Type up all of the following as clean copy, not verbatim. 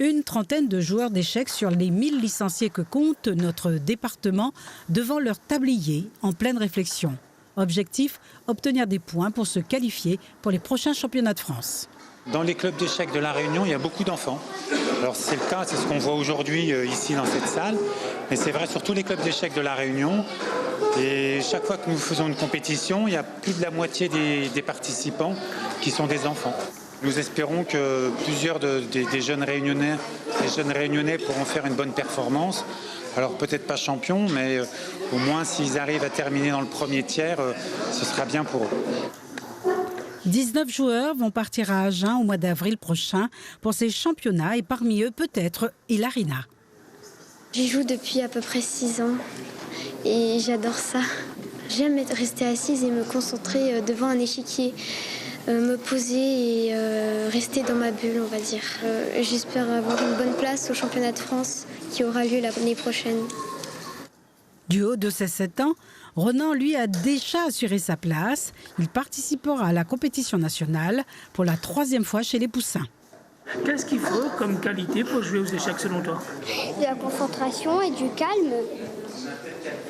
Une trentaine de joueurs d'échecs sur les 1000 licenciés que compte notre département devant leur tablier en pleine réflexion. Objectif, obtenir des points pour se qualifier pour les prochains championnats de France. Dans les clubs d'échecs de La Réunion, il y a beaucoup d'enfants. Alors c'est le cas, c'est ce qu'on voit aujourd'hui ici dans cette salle. Mais c'est vrai sur tous les clubs d'échecs de La Réunion. Et chaque fois que nous faisons une compétition, il y a plus de la moitié des participants qui sont des enfants. Nous espérons que plusieurs des jeunes Réunionnais pourront faire une bonne performance. Alors peut-être pas champions, mais au moins s'ils arrivent à terminer dans le premier tiers, ce sera bien pour eux. 19 joueurs vont partir à Agen au mois d'avril prochain pour ces championnats et parmi eux peut-être Hilarina. J'y joue depuis à peu près 6 ans et j'adore ça. J'aime rester assise et me concentrer devant un échiquier, me poser et rester dans ma bulle, on va dire. J'espère avoir une bonne place au championnat de France qui aura lieu l'année prochaine. Du haut de ses 7 ans, Ronan, lui, a déjà assuré sa place. Il participera à la compétition nationale pour la 3e fois chez les Poussins. Qu'est-ce qu'il faut comme qualité pour jouer aux échecs selon toi? De la concentration et du calme.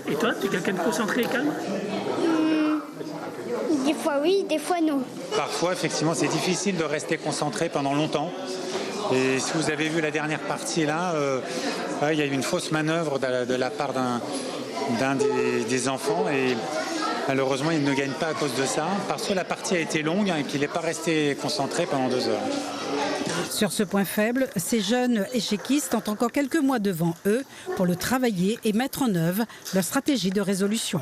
Et toi, tu es quelqu'un de concentré et calme? Des fois oui, des fois non. Parfois, effectivement, c'est difficile de rester concentré pendant longtemps. Et si vous avez vu la dernière partie là, il y a eu une fausse manœuvre de la part d'un des enfants et malheureusement il ne gagne pas à cause de ça parce que la partie a été longue et qu'il n'est pas resté concentré pendant 2 heures. Sur ce point faible, ces jeunes échequistes ont encore quelques mois devant eux pour le travailler et mettre en œuvre leur stratégie de résolution.